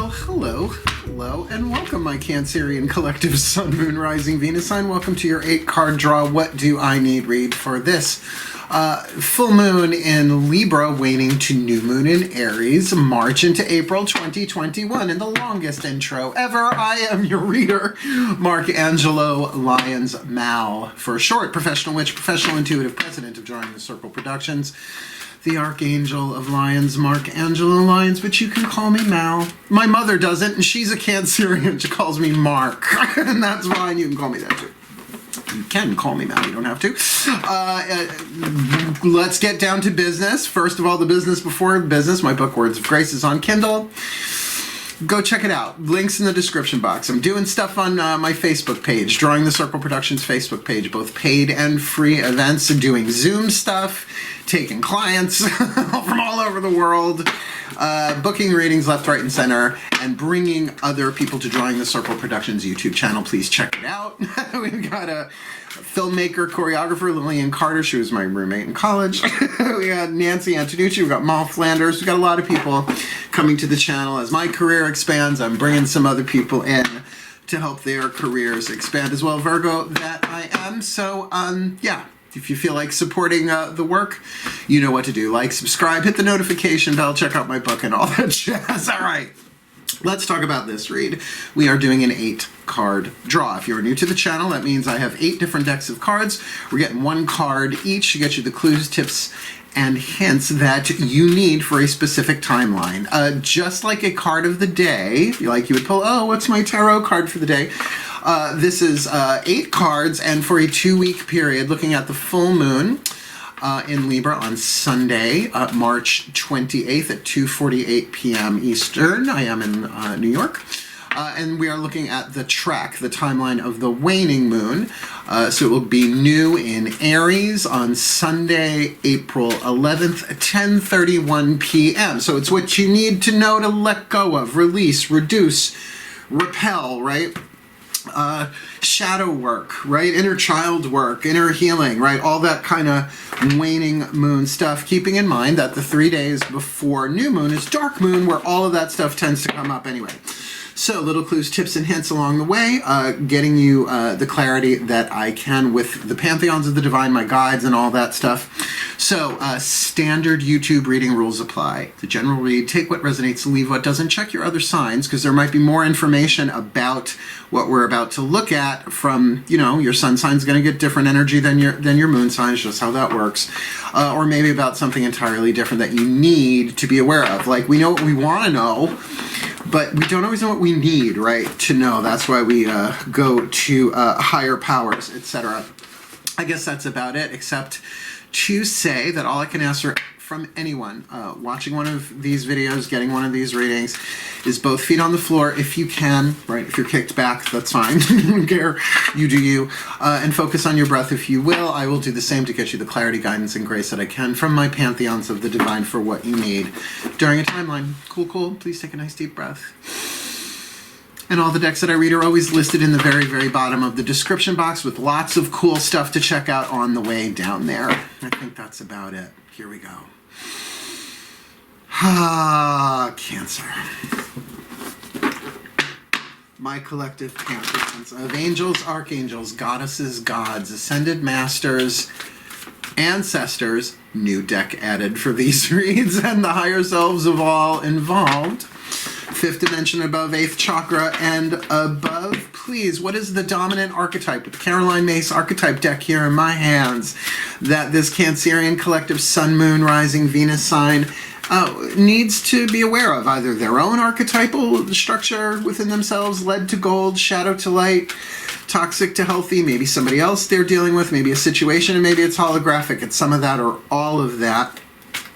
Well, hello, and welcome, my Cancerian collective Sun, Moon, Rising, Venus sign. Welcome to your 8-card draw. What do I need read for this? Full moon in Libra, waning to new moon in Aries, March into April 2021. In the longest intro ever, I am your reader, Angelo, Lyons, Mal, for short, professional witch, professional intuitive, president of DrawingTheCircle Productions. The Archangel of Lyons, Angelo Lyons, but you can call me Mal. My mother doesn't, and she's a Cancerian. She calls me Mark, and that's fine. You can call me that too. You can call me Mal, you don't have to. Let's get down to business. First of all, the business before business. My book, Words of Grace, is on Kindle. Go check it out. Links in the description box. I'm doing stuff on my Facebook page, DrawingTheCircle Productions Facebook page, both paid and free events, and doing Zoom stuff, taking clients from all over the world, booking readings left, right, and center, and bringing other people to DrawingTheCircle Productions YouTube channel. Please check it out. We've got a filmmaker, choreographer, Lillian Carter. She was my roommate in college. We got Nancy Antonucci. We've got Mal Flanders. We've got a lot of people coming to the channel. As my career expands, I'm bringing some other people in to help their careers expand as well. Virgo that I am. So, yeah. If you feel like supporting the work, you know what to do. Like, subscribe, hit the notification bell, check out my book, and all that jazz. All right. Let's talk about this read. We are doing an 8-card draw. If you're new to the channel, that means I have 8 different decks of cards. We're getting 1 card each to get you the clues, tips, and hints that you need for a specific timeline. Just like a card of the day, like you would pull, oh, what's my tarot card for the day? This is 8 cards, and for a 2-week period, looking at the full moon in Libra on Sunday, March 28th at 2:48 p.m. Eastern. I am in New York. And we are looking at the track, the timeline of the waning moon. So it will be new in Aries on Sunday, April 11th, 10:31 p.m. So it's what you need to know to let go of, release, reduce, repel, right? Shadow work, right? Inner child work, inner healing, right? All that kind of waning moon stuff, keeping in mind that the 3 days before new moon is dark moon, where all of that stuff tends to come up anyway. So, little clues, tips, and hints along the way, getting you the clarity that I can with the pantheons of the divine, my guides, and all that stuff. So, standard YouTube reading rules apply. The general read, take what resonates, leave what doesn't. Check your other signs, because there might be more information about what we're about to look at from, you know, your sun sign's going to get different energy than your moon sign, is just how that works. Or maybe about something entirely different that you need to be aware of. Like, we know what we want to know, but we don't always know what we need, right, to know. That's why we go to higher powers, etc. I guess that's about it, except to say that all I can ask from anyone watching one of these videos, getting one of these readings, is both feet on the floor if you can, right? If you're kicked back, that's fine. I don't care. You do you. And focus on your breath if you will. I will do the same to get you the clarity, guidance, and grace that I can from my pantheons of the divine for what you need during a timeline. Cool, cool. Please take a nice deep breath. And all the decks that I read are always listed in the very, very bottom of the description box with lots of cool stuff to check out on the way down there. I think that's about it. Here we go. Cancer. My collective pantheons of angels, archangels, goddesses, gods, ascended masters, ancestors, new deck added for these reads, and the higher selves of all involved. 5th dimension above, 8th chakra and above. Please, what is the dominant archetype with the Caroline Mace archetype deck here in my hands that this Cancerian collective Sun, Moon, Rising, Venus sign needs to be aware of? Either their own archetypal structure within themselves, lead to gold, shadow to light, toxic to healthy, maybe somebody else they're dealing with, maybe a situation, and maybe it's holographic. It's some of that or all of that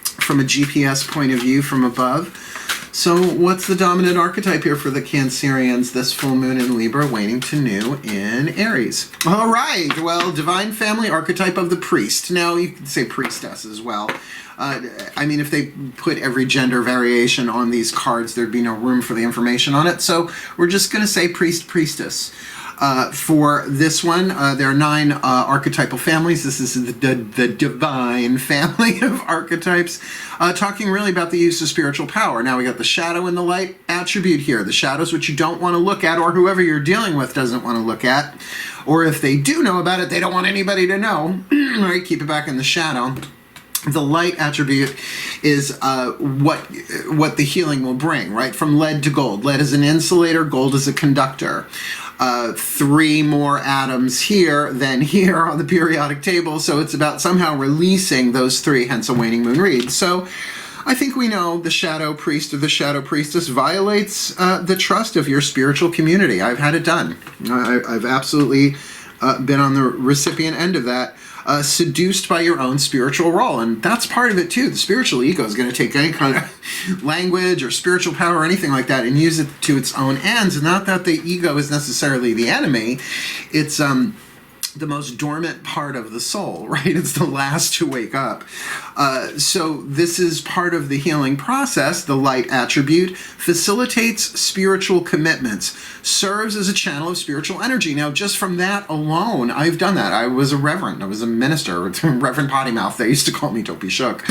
from a GPS point of view from above. So what's the dominant archetype here for the Cancerians this full moon in Libra, waning to new in Aries? All right, well, divine family archetype of the priest. Now, you could say priestess as well. I mean, if they put every gender variation on these cards, there'd be no room for the information on it. So we're just going to say priest, priestess. For this one, there are 9 archetypal families. This is the divine family of archetypes, talking really about the use of spiritual power. Now we got the shadow and the light attribute here. The shadow is what you don't want to look at, or whoever you're dealing with doesn't want to look at. Or if they do know about it, they don't want anybody to know. Right? Keep it back in the shadow. The light attribute is what the healing will bring, right? From lead to gold. Lead is an insulator, gold is a conductor. 3 more atoms here than here on the periodic table, so it's about somehow releasing those 3, hence a waning moon read. So I think we know the shadow priest or the shadow priestess violates the trust of your spiritual community. I've had it done. I've absolutely been on the recipient end of that. Seduced by your own spiritual role, and that's part of it too. The spiritual ego is going to take any kind of language or spiritual power or anything like that and use it to its own ends. And not that the ego is necessarily the enemy. It's the most dormant part of the soul, right? It's the last to wake up. So this is part of the healing process. The light attribute facilitates spiritual commitments, serves as a channel of spiritual energy. Now, just from that alone, I've done that. I was a reverend. I was a minister, Reverend Potty Mouth. They used to call me Dopey Shook.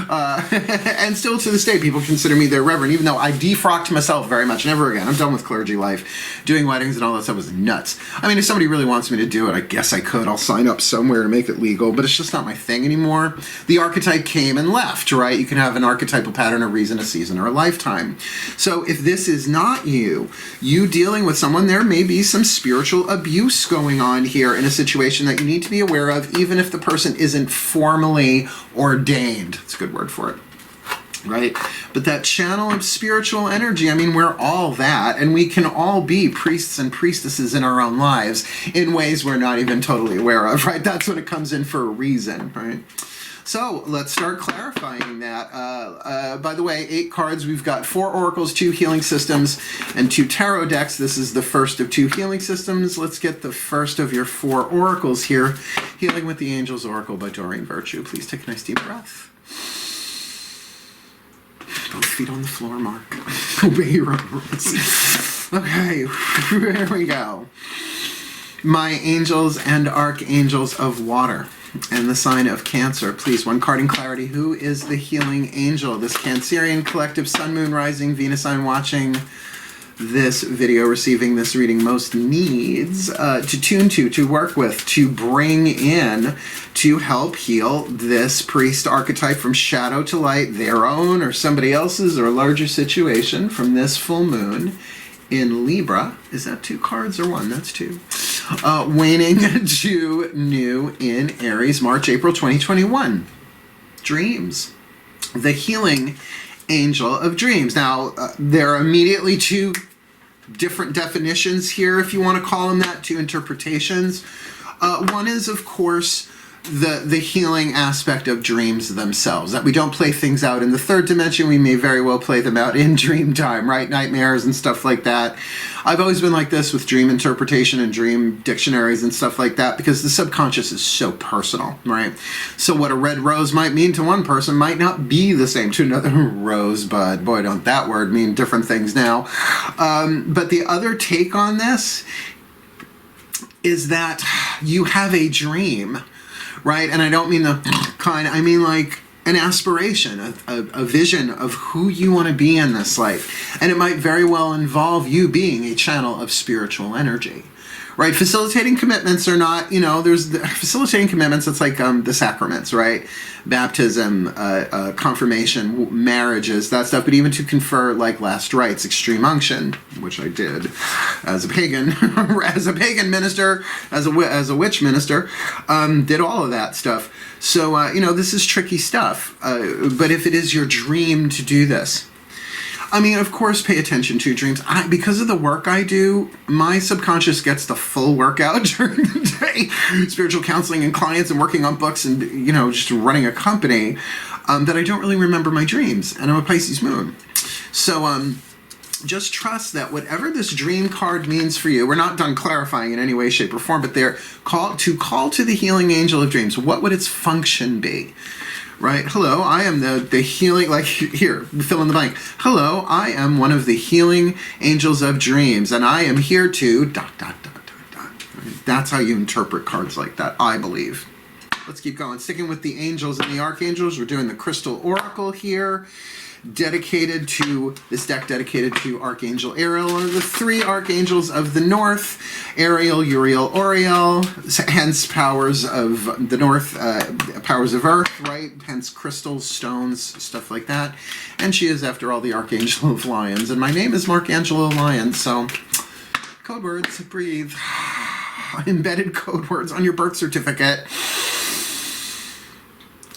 And still to this day, people consider me their reverend, even though I defrocked myself very much. Never again. I'm done with clergy life. Doing weddings and all that stuff was nuts. I mean, if somebody really wants me to do it, I guess I could. I'll sign up somewhere to make it legal, but it's just not my thing anymore. The archetype came and left, right? You can have an archetypal pattern, a reason, a season, or a lifetime. So if this is not you dealing with someone, there may be some spiritual abuse going on here in a situation that you need to be aware of, even if the person isn't formally ordained. It's a good word for it. Right? But that channel of spiritual energy, I mean, we're all that, and we can all be priests and priestesses in our own lives in ways we're not even totally aware of, right? That's when it comes in for a reason, right? So let's start clarifying that. By the way, 8 cards. We've got 4 oracles, 2 healing systems, and 2 tarot decks. This is the first of 2 healing systems. Let's get the first of your 4 oracles here. Healing with the Angels Oracle by Doreen Virtue. Please take a nice deep breath. Both feet on the floor, Mark. Obey your own rules. Okay, here we go. My angels and archangels of water and the sign of Cancer. Please, 1 card in clarity. Who is the healing angel? This Cancerian collective sun, moon, rising, Venus sign watching this video, receiving this reading most needs to tune to work with, to bring in, to help heal this priest archetype from shadow to light, their own or somebody else's or a larger situation from this full moon in Libra. Is that 2 cards or 1? That's 2. Waning to new in Aries, March, April 2021. Dreams. The healing angel of dreams. Now, there are immediately 2 different definitions here, if you want to call them that, 2 interpretations. One is, of course, the healing aspect of dreams themselves, that we don't play things out in the 3rd dimension. We may very well play them out in dream time, right? Nightmares and stuff like that. I've always been like this with dream interpretation and dream dictionaries and stuff like that, because the subconscious is so personal, right? So what a red rose might mean to one person might not be the same to another. Rosebud, boy, don't that word mean different things now. But the other take on this is that you have a dream, right? And I don't mean the kind, I mean like an aspiration, a vision of who you want to be in this life. And it might very well involve you being a channel of spiritual energy, right? Facilitating commitments are not, there's facilitating commitments, it's like the sacraments, right? Baptism, confirmation, marriages, that stuff. But even to confer like last rites, extreme unction, which I did as a pagan, as a pagan minister, as a witch minister, did all of that stuff. So, this is tricky stuff. But if it is your dream to do this, I mean, of course, pay attention to dreams. Because of the work I do, my subconscious gets the full workout during the day. Spiritual counseling and clients and working on books and, just running a company, that I don't really remember my dreams. And I'm a Pisces moon. So, just trust that whatever this dream card means for you, we're not done clarifying in any way, shape, or form, but they're call to the healing angel of dreams. What would its function be? Right? Hello, I am the healing, like here, fill in the blank. Hello, I am one of the healing angels of dreams, and I am here to ... That's how you interpret cards like that, I believe. Let's keep going. Sticking with the angels and the archangels, we're doing the Crystal Oracle here. Dedicated to this deck, dedicated to Archangel Ariel, one of the three archangels of the north. Ariel, Uriel, Oriel, hence powers of the north, powers of earth, right? Hence crystals, stones, stuff like that. And she is, after all, the Archangel of Lyons. And my name is Angelo Lyons, so code words, breathe. Embedded code words on your birth certificate.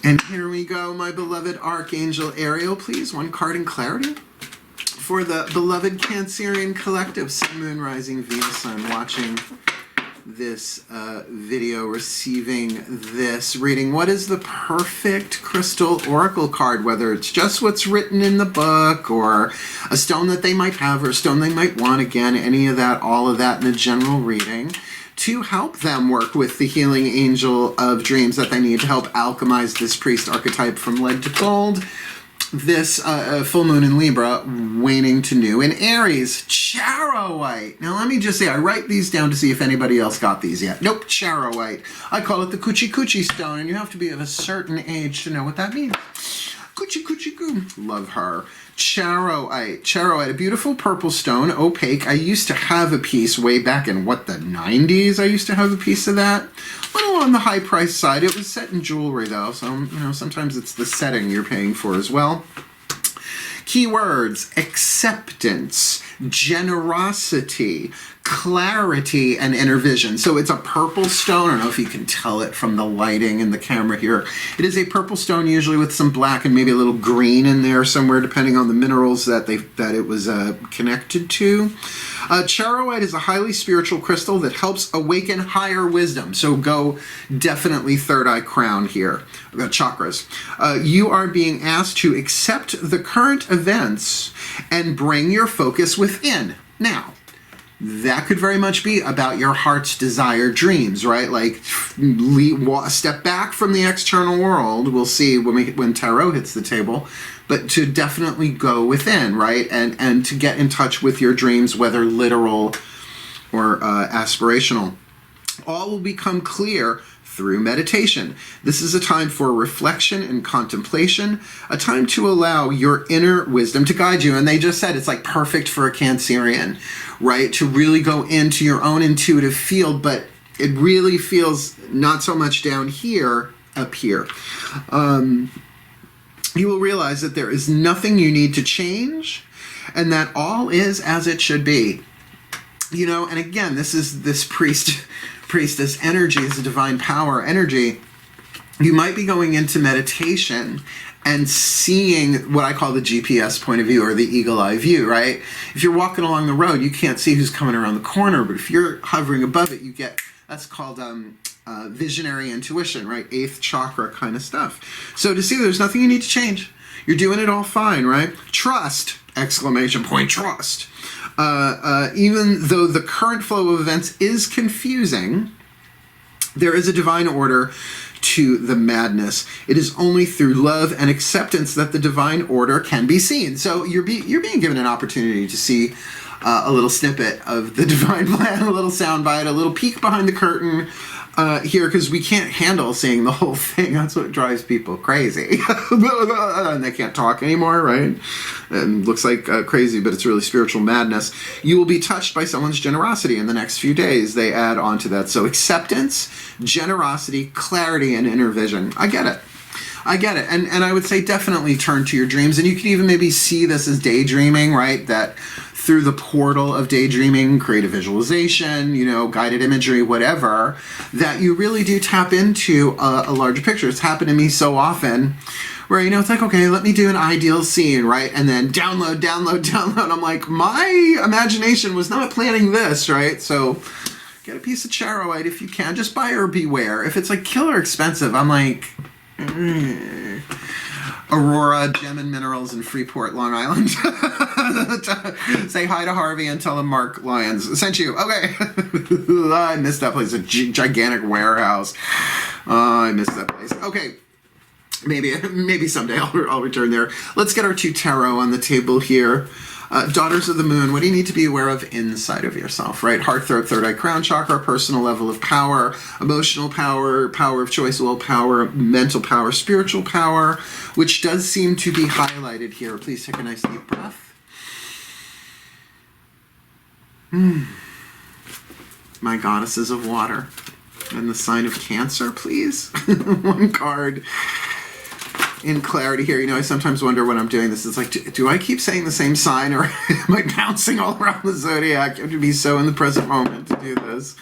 And here we go, my beloved Archangel Ariel, please. One card in clarity for the beloved Cancerian collective, Sun, Moon, Rising, Venus, Sun, watching this video, receiving this reading. What is the perfect crystal oracle card, whether it's just what's written in the book or a stone that they might have or a stone they might want, again, any of that, all of that in a general reading, to help them work with the healing angel of dreams that they need to help alchemize this priest archetype from lead to gold. This full moon in Libra, waning to new in Aries, Charoite. Now let me just say, I write these down to see if anybody else got these yet. Nope, Charoite. I call it the Coochie Coochie stone, and you have to be of a certain age to know what that means. Coochie Coochie Coo. Love her. Charoite. Charoite, a beautiful purple stone, opaque. I used to have a piece way back in, what, the 90s? I used to have a piece of that. A little on the high price side. It was set in jewelry, though, so, you know, sometimes it's the setting you're paying for as well. Keywords: acceptance, generosity, clarity, and inner vision. So it's a purple stone. I don't know if you can tell it from the lighting in the camera here. It is a purple stone, usually with some black and maybe a little green in there somewhere, depending on the minerals that it was connected to. Charoite is a highly spiritual crystal that helps awaken higher wisdom. So go definitely third eye crown here. I've got chakras. You are being asked to accept the current events and bring your focus within. Now, that could very much be about your heart's desired dreams, right? Like, step back from the external world. We'll see when tarot hits the table. But to definitely go within, right? And to get in touch with your dreams, whether literal or aspirational. All will become clear through meditation. This is a time for reflection and contemplation, a time to allow your inner wisdom to guide you. And they just said it's like perfect for a Cancerian, right? To really go into your own intuitive field, but it really feels not so much down here, up here. You will realize that there is nothing you need to change and that all is as it should be. You know, and again, this is this priestess energy, is a divine power energy. You might be going into meditation and seeing what I call the GPS point of view, or the eagle eye view, right? If you're walking along the road, you can't see who's coming around the corner, but if you're hovering above it, you get, that's called visionary intuition, right? 8th chakra kind of stuff. So to see there's nothing you need to change. You're doing it all fine, right? Trust, exclamation point, trust. Even though the current flow of events is confusing, there is a divine order to the madness. It is only through love and acceptance that the divine order can be seen. So you're being given an opportunity to see a little snippet of the divine plan, a little soundbite, a little peek behind the curtain here, because we can't handle seeing the whole thing. That's what drives people crazy. And they can't talk anymore, right? It looks like crazy, but it's really spiritual madness. You will be touched by someone's generosity in the next few days. They add on to that. So acceptance, generosity, clarity, and inner vision. I get it. And I would say definitely turn to your dreams. And you could even maybe see this as daydreaming, right? That through the portal of daydreaming, creative visualization, you know, guided imagery, whatever, that you really do tap into a larger picture. It's happened to me so often where, you know, it's like, okay, let me do an ideal scene, right? And then download. I'm like, my imagination was not planning this, right? So get a piece of charoite if you can. Just buyer beware. If it's like killer expensive, I'm like, Aurora, Gem and Minerals in Freeport, Long Island. Say hi to Harvey and tell him Mark Lyons sent you. Okay. I missed that place. A gigantic warehouse. I missed that place. Okay. Maybe someday I'll return there. Let's get our 2 tarot on the table here. Daughters of the Moon, what do you need to be aware of inside of yourself, right? Heart, throat, third eye, crown chakra, personal level of power, emotional power, power of choice, willpower, mental power, spiritual power, which does seem to be highlighted here. Please take a nice deep breath. My goddesses of water. And the sign of Cancer, please. One card in clarity here. You know, I sometimes wonder when I'm doing this, it's like, do I keep saying the same sign, or am I bouncing all around the zodiac? You have to be so in the present moment to do this.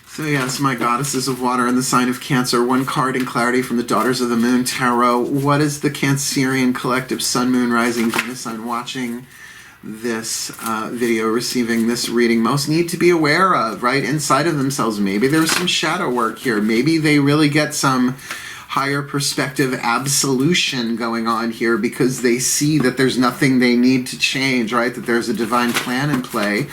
So yes, my goddesses of water and the sign of Cancer. One card in clarity from the Daughters of the Moon Tarot. What is the Cancerian collective Sun, Moon, Rising, Venus sign watching this video, receiving this reading, most need to be aware of, right, inside of themselves? Maybe there's some shadow work here. Maybe they really get some higher perspective absolution going on here because they see that there's nothing they need to change, right, that there's a divine plan in play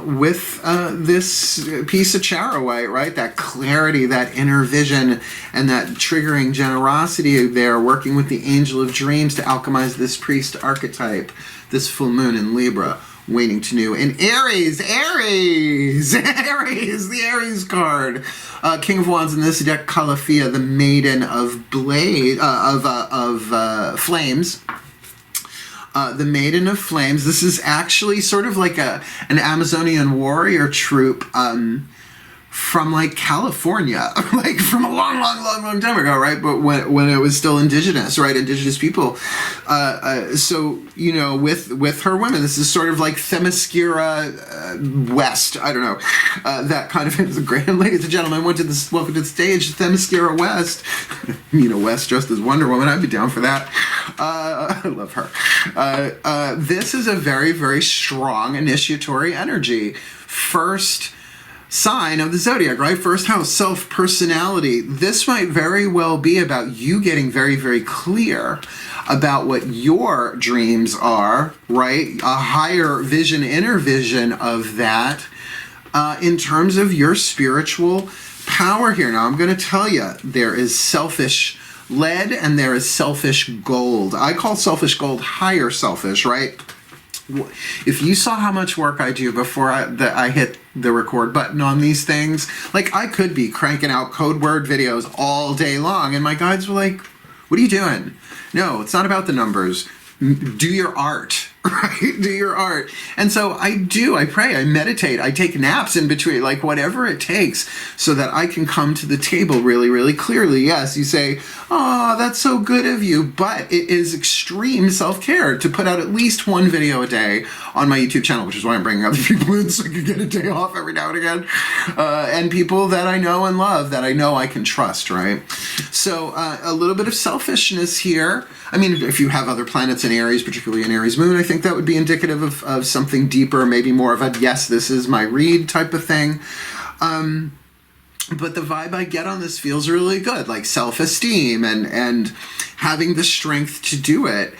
with this piece of charoite, right, that clarity, that inner vision, and that triggering generosity there, working with the angel of dreams to alchemize this priest archetype. This full moon in Libra, waning to new. In Aries, Aries, the Aries card. King of Wands in this deck, Calafia, the Maiden of Flames. The Maiden of Flames. This is actually sort of like an Amazonian warrior troop from like California, like from a long time ago, right? But when it was still indigenous, right? Indigenous people. So, you know, with her women, this is sort of like Themyscira West. I don't know. That kind of is great. And ladies and gentlemen, welcome to the stage, Themyscira West. Nina West dressed as Wonder Woman. I'd be down for that. I love her. This is a very, very strong initiatory energy. First sign of the zodiac, right? First house, self-personality. This might very well be about you getting very, very clear about what your dreams are, right? A higher vision, inner vision of that in terms of your spiritual power here. Now, I'm going to tell you, there is selfish lead and there is selfish gold. I call selfish gold higher selfish, right? If you saw how much work I do before I hit the record button on these things, like I could be cranking out code word videos all day long, and my guides were like, what are you doing? No, it's not about the numbers. Do your art, right? Do your art. And so I pray, I meditate, I take naps in between, like whatever it takes so that I can come to the table really, really clearly. Yes, you say, oh, that's so good of you, but it is extreme self-care to put out at least one video a day on my YouTube channel, which is why I'm bringing other people in so I can get a day off every now and again. And people that I know and love, that I know I can trust, right? So a little bit of selfishness here. I mean, if you have other planets in Aries, particularly in Aries moon, I think that would be indicative of something deeper, maybe more of a, yes, this is my read type of thing. But the vibe I get on this feels really good, like self-esteem and having the strength to do it.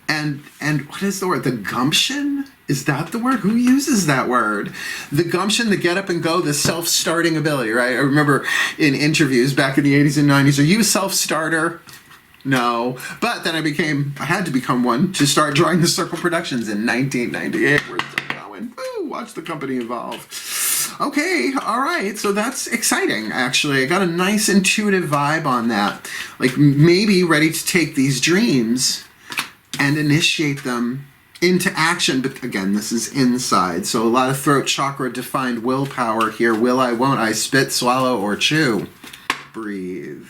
And what is the word? The gumption? Is that the word? Who uses that word? The gumption, the get up and go, the self-starting ability, right? I remember in interviews back in the 80s and 90s, are you a self-starter? No, but then I had to become one to start Drawing the Circle Productions in 1998. We're still going. Woo, watch the company evolve. Okay, all right, so that's exciting, actually. I got a nice intuitive vibe on that. Like maybe ready to take these dreams and initiate them into action. But again, this is inside. So a lot of throat chakra defined willpower here. Will I, won't I, spit, swallow, or chew? Breathe.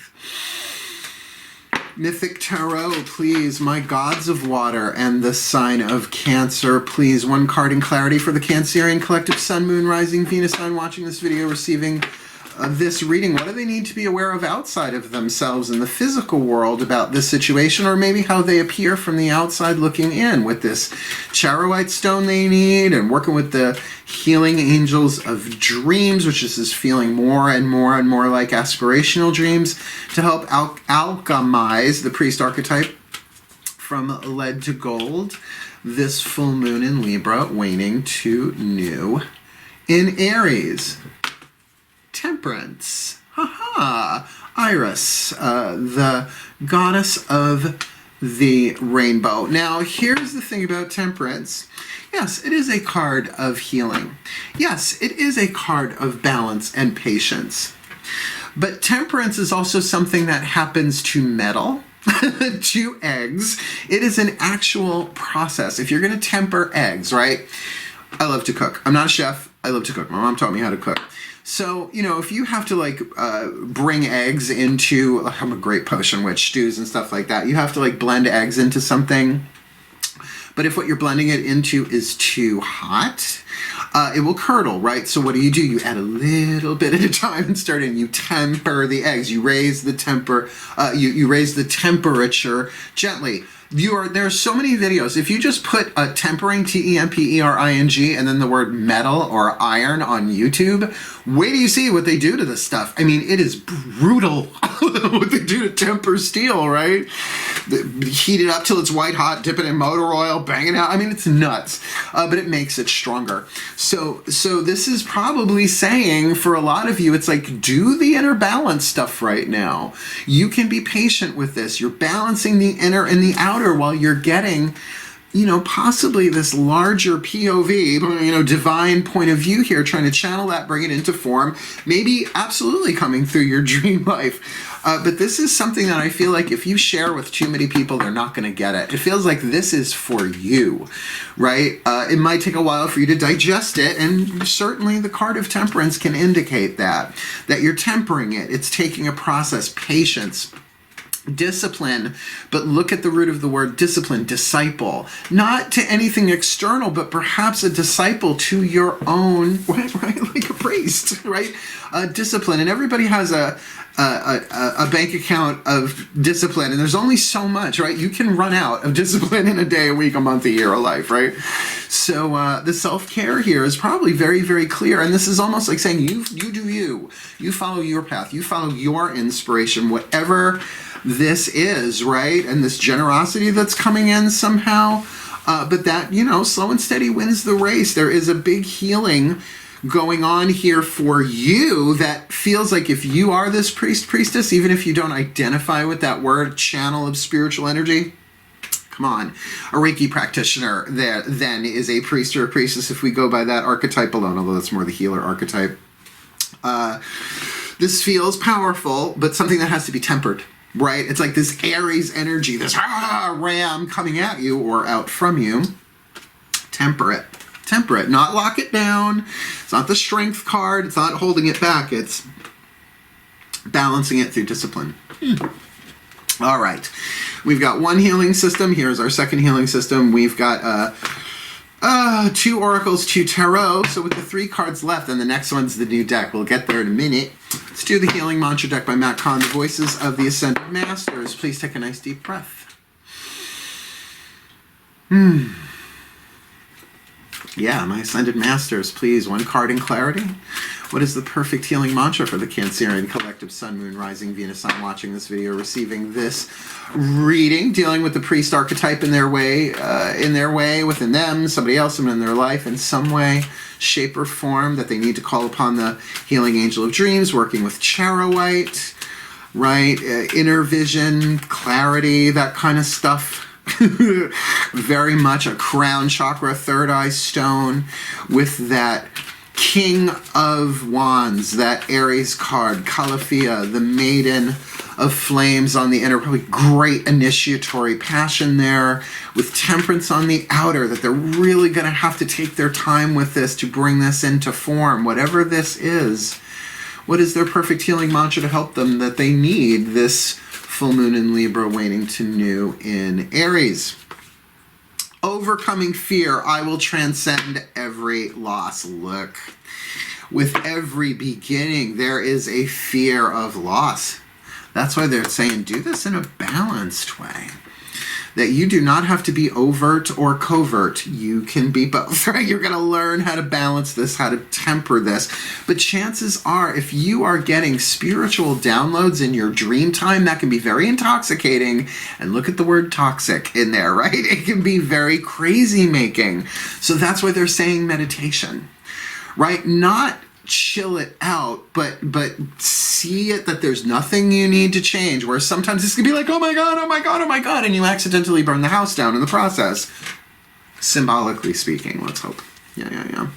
Mythic Tarot, please. My gods of water and the sign of Cancer, please. One card in clarity for the Cancerian collective Sun, Moon, Rising, Venus sign watching this video, receiving this reading. What do they need to be aware of outside of themselves in the physical world about this situation, or maybe how they appear from the outside looking in with this charoite stone they need, and working with the healing angels of dreams, which is feeling more and more and more like aspirational dreams, to help alchemize the priest archetype from lead to gold. This full moon in Libra, waning to new in Aries. Temperance. Haha. Iris, the goddess of the rainbow. Now, here's the thing about Temperance. Yes, it is a card of healing. Yes, it is a card of balance and patience. But Temperance is also something that happens to metal, to eggs. It is an actual process. If you're going to temper eggs, right? I love to cook. I'm not a chef. I love to cook. My mom taught me how to cook. So, you know, if you have to like bring eggs into, I'm a great potion witch, stews and stuff like that. You have to like blend eggs into something. But if what you're blending it into is too hot, it will curdle, right? So what do? You add a little bit at a time and start in. You temper the eggs. You raise the you raise the temperature gently. There are so many videos. If you just put tempering, TEMPERING, and then the word metal or iron on YouTube, wait till you see what they do to this stuff. I mean, it is brutal what they do to temper steel, right? Heat it up till it's white hot, dip it in motor oil, bang it out. I mean, it's nuts, but it makes it stronger. So this is probably saying for a lot of you, it's like, do the inner balance stuff right now. You can be patient with this. You're balancing the inner and the outer while you're getting, you know, possibly this larger POV, you know, divine point of view here, trying to channel that, bring it into form, maybe absolutely coming through your dream life. But this is something that I feel like if you share with too many people, they're not going to get it. It feels like this is for you, right? It might take a while for you to digest it, and certainly the card of Temperance can indicate that you're tempering it. It's taking a process, patience, discipline, but look at the root of the word discipline, disciple, not to anything external, but perhaps a disciple to your own, right? Like a priest, right? Discipline, and everybody has a bank account of discipline, and there's only so much, right? You can run out of discipline in a day, a week, a month, a year, a life, right? So the self-care here is probably very, very clear, and this is almost like saying you do you follow your path, you follow your inspiration, whatever this is, right? And this generosity that's coming in somehow, but that, you know, slow and steady wins the race. There is a big healing going on here for you that feels like if you are this priestess, even if you don't identify with that word, channel of spiritual energy, come on, a Reiki practitioner there then is a priest or a priestess if we go by that archetype alone, although that's more the healer archetype. This feels powerful, but something that has to be tempered, right? It's like this Aries energy, this ram coming at you or out from you. Temper it. Temper it, not lock it down. It's not the strength card. It's not holding it back. It's balancing it through discipline. All right. We've got one healing system. Here's our second healing system. We've got 2 oracles, 2 tarot. So with the 3 cards left, and the next one's the new deck. We'll get there in a minute. Let's do the healing mantra deck by Matt Kahn, the voices of the Ascended Masters. Please take a nice deep breath. Yeah, my Ascended Masters, please, one card in clarity. What is the perfect healing mantra for the Cancerian collective Sun, Moon, Rising, Venus sign watching this video, receiving this reading, dealing with the priest archetype in their way, within them, somebody else in their life in some way, shape, or form that they need to call upon the healing angel of dreams, working with Charoite, right? Inner vision, clarity, that kind of stuff. Very much a crown chakra, third eye stone with that King of Wands, that Aries card, Calafia, the Maiden of Flames on the inner, probably great initiatory passion there, with Temperance on the outer, that they're really going to have to take their time with this to bring this into form, whatever this is. What is their perfect healing mantra to help them that they need this full moon in Libra, waning to new in Aries? Overcoming fear, I will transcend every loss. Look, with every beginning, there is a fear of loss. That's why they're saying do this in a balanced way. That you do not have to be overt or covert. You can be both, right? You're going to learn how to balance this, how to temper this. But chances are, if you are getting spiritual downloads in your dream time, that can be very intoxicating. And look at the word toxic in there, right? It can be very crazy making. So that's why they're saying meditation, right? Not chill it out, but see it that there's nothing you need to change, where sometimes this can be like, oh my God, oh my God, oh my God, and you accidentally burn the house down in the process. Symbolically speaking, let's hope. Yeah.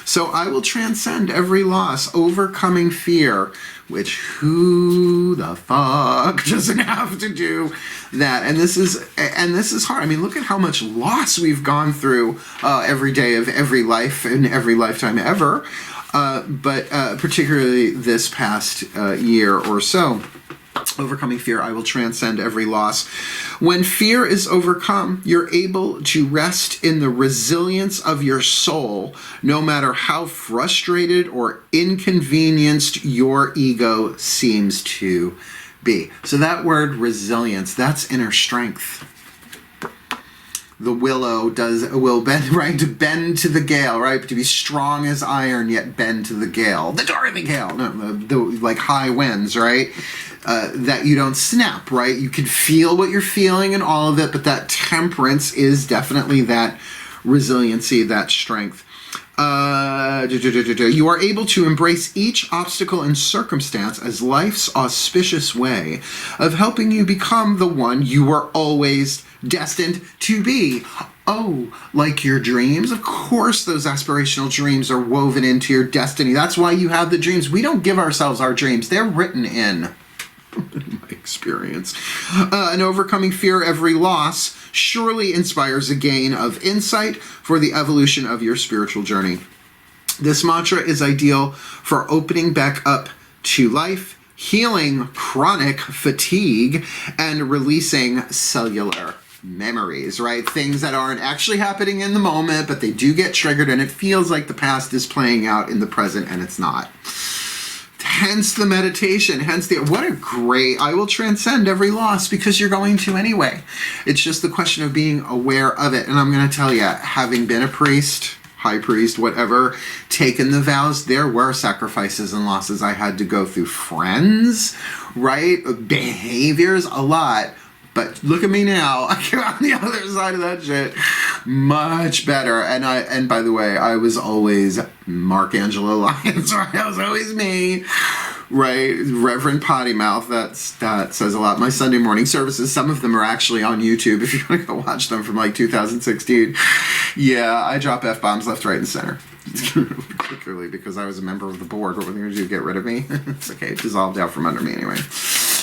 So I will transcend every loss, overcoming fear, which who the fuck doesn't have to do that? And this is hard. I mean, look at how much loss we've gone through every day of every life in every lifetime ever, but particularly this past year or so. Overcoming fear, I will transcend every loss. When fear is overcome, you're able to rest in the resilience of your soul, no matter how frustrated or inconvenienced your ego seems to be. So that word resilience, that's inner strength. The willow will bend, right? To bend to the gale, right? To be strong as iron, yet bend to the gale. The door of the gale. No, the like high winds, right? That you don't snap, right? You can feel what you're feeling and all of it, but that temperance is definitely that resiliency, that strength. You are able to embrace each obstacle and circumstance as life's auspicious way of helping you become the one you were always destined to be. Oh, like your dreams? Of course those aspirational dreams are woven into your destiny. That's why you have the dreams. We don't give ourselves our dreams. They're written in. My experience. And overcoming fear, every loss, surely inspires a gain of insight for the evolution of your spiritual journey. This mantra is ideal for opening back up to life, healing chronic fatigue, and releasing cellular memories, right? Things that aren't actually happening in the moment, but they do get triggered, and it feels like the past is playing out in the present, and it's not. Hence the meditation, what a great, I will transcend every loss, because you're going to anyway. It's just the question of being aware of it. And I'm going to tell you, having been a priest, high priest, whatever, taken the vows, there were sacrifices and losses I had to go through. Friends, right? Behaviors, a lot. But look at me now. I came out on the other side of that shit much better. And by the way, I was always Angelo Lyons, right? That was always me, right? Reverend Potty Mouth. That says a lot. My Sunday morning services, some of them are actually on YouTube if you want to go watch them from like 2016. Yeah, I drop F-bombs left, right, and center. Particularly because I was a member of the board. What were they going to do? Get rid of me? It's okay. It dissolved out from under me anyway.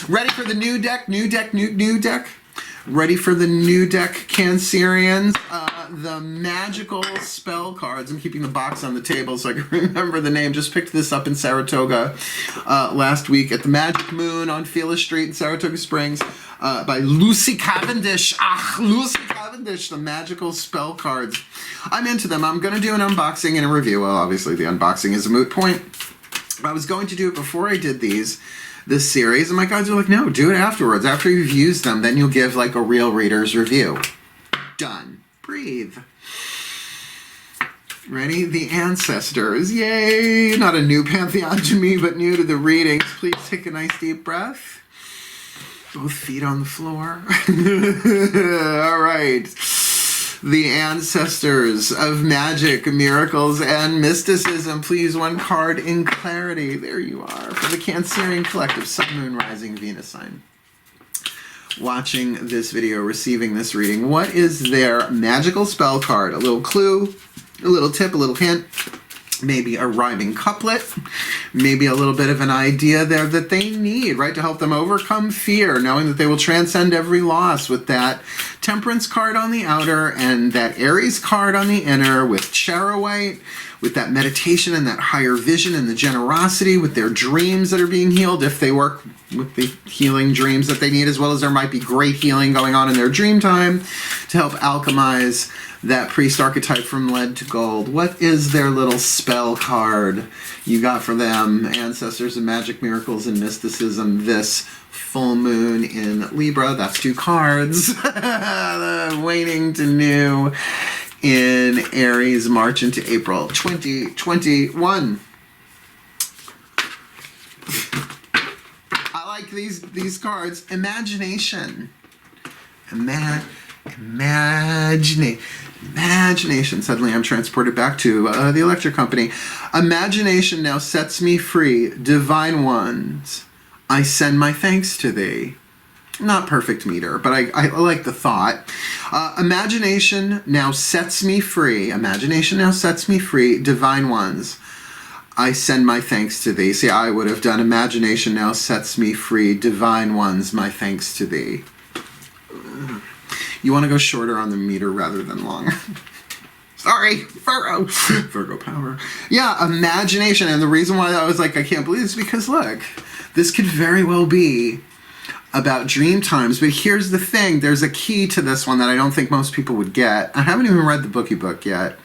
Ready for the new deck? New deck? Ready for the new deck, Cancerians? The magical spell cards. I'm keeping the box on the table so I can remember the name. Just picked this up in Saratoga last week at the Magic Moon on Phyllis Street in Saratoga Springs by Lucy Cavendish. Lucy Cavendish, the magical spell cards. I'm into them. I'm going to do an unboxing and a review. Well, obviously the unboxing is a moot point. I was going to do it before I did this series, and my guides are like, no, do it afterwards. After you've used them, then you'll give like a real reader's review. Done. Breathe. Ready? The ancestors. Yay! Not a new pantheon to me, but new to the readings. Please take a nice deep breath. Both feet on the floor. All right. The ancestors of magic, miracles, and mysticism. Please, one card in clarity. There you are. For the Cancerian Collective, Sun, Moon, Rising, Venus sign. Watching this video, receiving this reading. What is their magical spell card? A little clue, a little tip, a little hint. Maybe a rhyming couplet, maybe a little bit of an idea there that they need, right, to help them overcome fear, knowing that they will transcend every loss with that Temperance card on the outer and that Aries card on the inner, with Charoite, with that meditation and that higher vision and the generosity, with their dreams that are being healed, if they work with the healing dreams that they need, as well as there might be great healing going on in their dream time to help alchemize that priest archetype from lead to gold. What is their little spell card you got for them? Ancestors of magic, miracles, and mysticism. This full moon in Libra. That's 2 cards. The waning to new in Aries, March into April 2021. I like these cards. Imagination. Imagination. Suddenly I'm transported back to the electric company. Imagination now sets me free. Divine ones, I send my thanks to thee. Not perfect meter, but I like the thought. Imagination now sets me free. Imagination now sets me free. Divine ones, I send my thanks to thee. See, I would have done imagination now sets me free. Divine ones, my thanks to thee. You want to go shorter on the meter rather than longer. Sorry, Virgo power. Yeah, imagination. And the reason why I was like, I can't believe this, because look, this could very well be about dream times. But here's the thing. There's a key to this one that I don't think most people would get. I haven't even read the bookie book yet.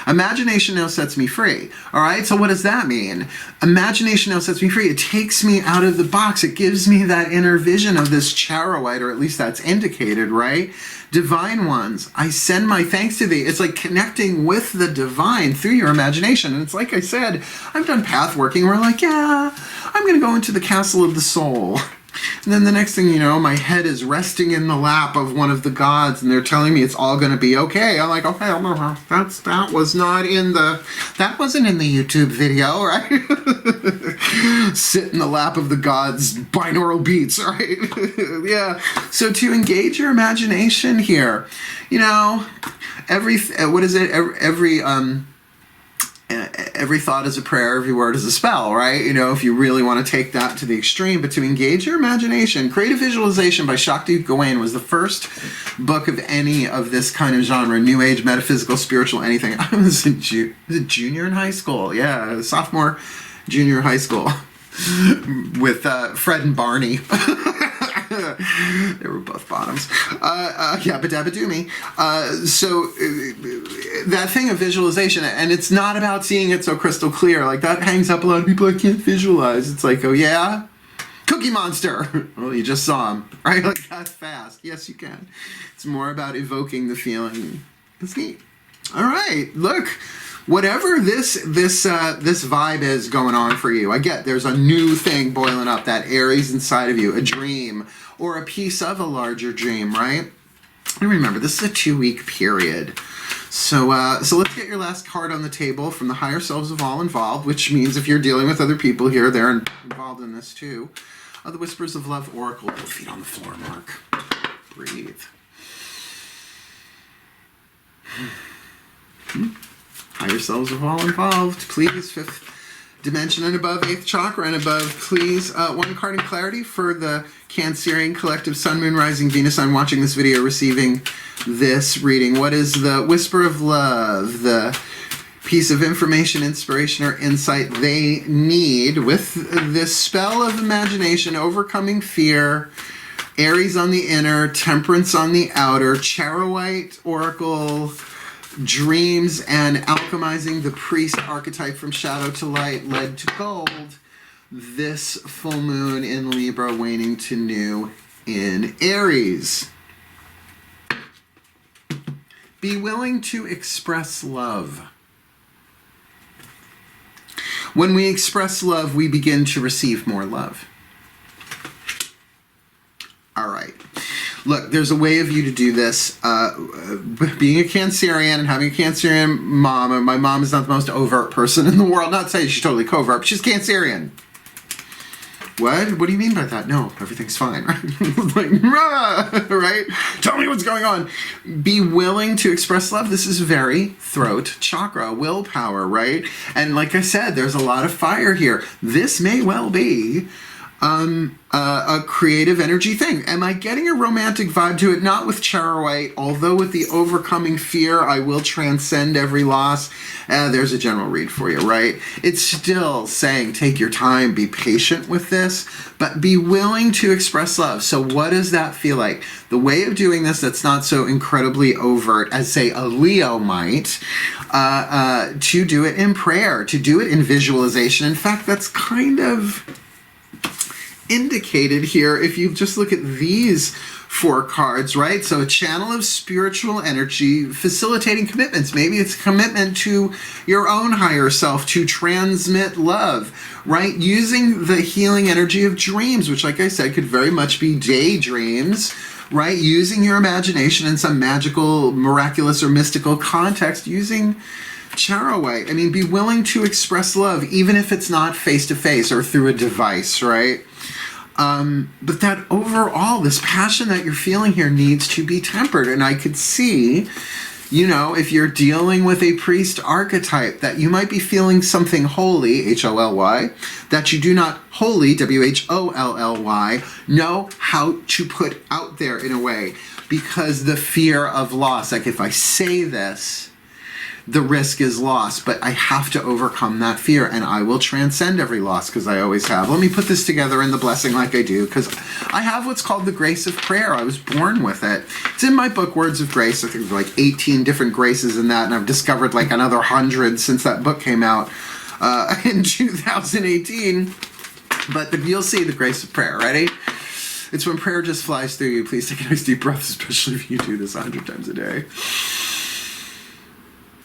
Imagination now sets me free. All right, so what does that mean? Imagination now sets me free. It takes me out of the box. It gives me that inner vision of this charoite, or at least that's indicated, right? Divine ones, I send my thanks to thee. It's like connecting with the divine through your imagination. And it's like I said, I've done path working where like, yeah, I'm going to go into the castle of the soul. And then the next thing you know, my head is resting in the lap of one of the gods, and they're telling me it's all going to be okay. I'm like, okay, that wasn't in the YouTube video, right? Sit in the lap of the gods, binaural beats, right? Yeah. So to engage your imagination here, you know, every thought is a prayer, every word is a spell, right? You know, if you really want to take that to the extreme. But to engage your imagination, Creative Visualization by Shakti Gawain was the first book of any of this kind of genre, New Age, metaphysical, spiritual, anything. I was a junior in high school. Yeah, sophomore, junior high school with Fred and Barney. They were both bottoms. Yeah, badabadoomy. So that thing of visualization, and it's not about seeing it so crystal clear. Like, that hangs up a lot of people. I can't visualize. It's like, oh yeah? Cookie Monster! Well, you just saw him, right? Like, that fast. Yes, you can. It's more about evoking the feeling. It's neat. All right, look. Whatever this vibe is going on for you, I get there's a new thing boiling up, that Aries inside of you, a dream or a piece of a larger dream, right? And remember, this is a 2-week period. So let's get your last card on the table from the higher selves of all involved, which means if you're dealing with other people here, they're involved in this too. The Whispers of Love Oracle. Both feet on the floor, Mark. Breathe. Higher selves of all involved, please. 5th dimension and above, 8th chakra and above, please. One card in clarity for the Cancerian collective, Sun, Moon, Rising, Venus. I'm watching this video, receiving this reading. What is the whisper of love, the piece of information, inspiration, or insight they need with this spell of imagination, overcoming fear, Aries on the inner, Temperance on the outer, Charoite Oracle, dreams, and alchemizing the priest archetype from shadow to light, lead to gold, this full moon in Libra, waning to new in Aries. Be willing to express love. When we express love, we begin to receive more love. All right. Look, there's a way of you to do this. Being a Cancerian and having a Cancerian mom, and my mom is not the most overt person in the world. Not saying she's totally covert, but she's Cancerian. What? What do you mean by that? No, everything's fine, right? Like, right? Tell me what's going on. Be willing to express love. This is very throat chakra, willpower, right? And like I said, there's a lot of fire here. This may well be a creative energy thing. Am I getting a romantic vibe to it? Not with Charoite, although with the overcoming fear, I will transcend every loss. There's a general read for you, right? It's still saying take your time, be patient with this, but be willing to express love. So what does that feel like? The way of doing this that's not so incredibly overt as, say, a Leo might, to do it in prayer, to do it in visualization. In fact, that's kind of indicated here if you just look at these 4 cards, right? So a channel of spiritual energy facilitating commitments. Maybe it's a commitment to your own higher self to transmit love, right? Using the healing energy of dreams, which, like I said, could very much be daydreams, right? Using your imagination in some magical, miraculous, or mystical context, using Charawhite. I mean, be willing to express love, even if it's not face-to-face or through a device, right? But that overall, this passion that you're feeling here needs to be tempered. And I could see, you know, if you're dealing with a priest archetype, that you might be feeling something holy, H-O-L-Y, that you do not wholly, W-H-O-L-L-Y, know how to put out there in a way. Because the fear of loss, like if I say this, the risk is lost, but I have to overcome that fear, and I will transcend every loss, because I always have. Let me put this together in the blessing like I do, because I have what's called the grace of prayer. I was born with it. It's in my book, Words of Grace. I think there's like 18 different graces in that, and I've discovered like another 100 since that book came out in 2018. But you'll see the grace of prayer. Ready? It's when prayer just flies through you. Please take a nice deep breath, especially if you do this 100 times a day.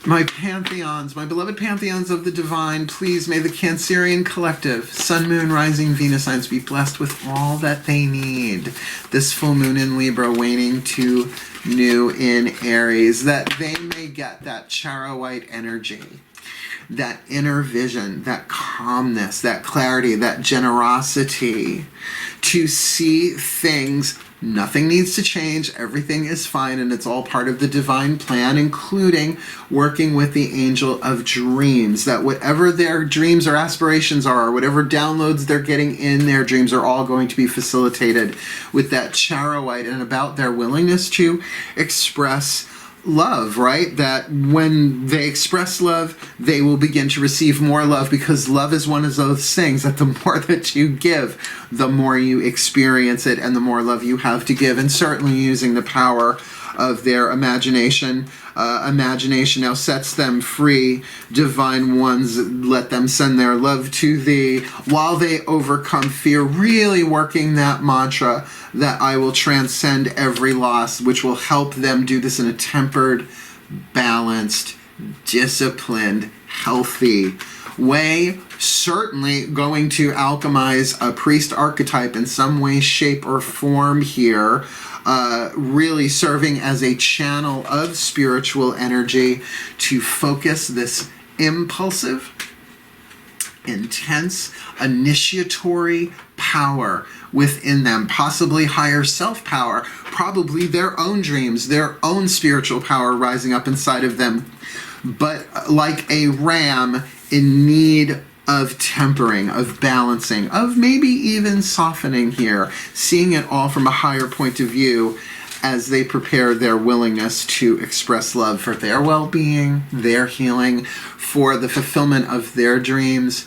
My pantheons, my beloved pantheons of the divine, please may the Cancerian collective, Sun, Moon, Rising, Venus signs be blessed with all that they need. This full moon in Libra, waning to new in Aries, that they may get that Charawhite energy, that inner vision, that calmness, that clarity, that generosity, to see things. Nothing needs to change. Everything is fine, and it's all part of the divine plan, including working with the angel of dreams, that whatever their dreams or aspirations are, or whatever downloads they're getting in their dreams, are all going to be facilitated with that Charawhite, and about their willingness to express love, right? That when they express love, they will begin to receive more love, because love is one of those things that the more that you give, the more you experience it, and the more love you have to give. And certainly using the power of their imagination. Imagination now sets them free. Divine ones, let them send their love to thee while they overcome fear, really working that mantra that I will transcend every loss, which will help them do this in a tempered, balanced, disciplined, healthy way. Certainly going to alchemize a priest archetype in some way, shape, or form here. Really serving as a channel of spiritual energy to focus this impulsive, intense, initiatory power within them, possibly higher self-power, probably their own dreams, their own spiritual power rising up inside of them, but like a ram in need of tempering, of balancing, of maybe even softening here, seeing it all from a higher point of view as they prepare their willingness to express love for their well-being, their healing, for the fulfillment of their dreams,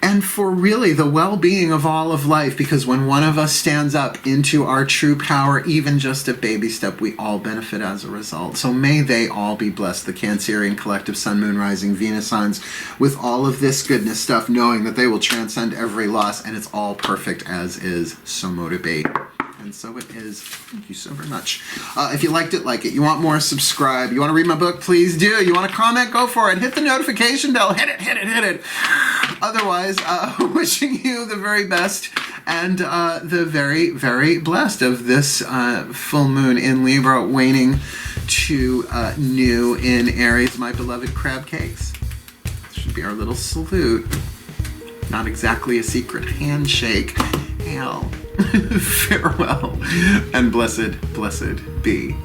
and for really the well-being of all of life, because when one of us stands up into our true power, even just a baby step, we all benefit as a result. So may they all be blessed, the Cancerian collective, Sun, Moon, Rising, Venus signs, with all of this goodness stuff, knowing that they will transcend every loss, and it's all perfect as is, so mote it be. And so it is. Thank you so very much. If you liked it, like it. You want more, subscribe. You want to read my book, please do. You want to comment, go for it. Hit the notification bell. Hit it, hit it, hit it. Otherwise, wishing you the very best and the very, very blessed of this full moon in Libra, waning to new in Aries, my beloved crab cakes. This should be our little salute. Not exactly a secret handshake. Hail. Farewell, and blessed, blessed be.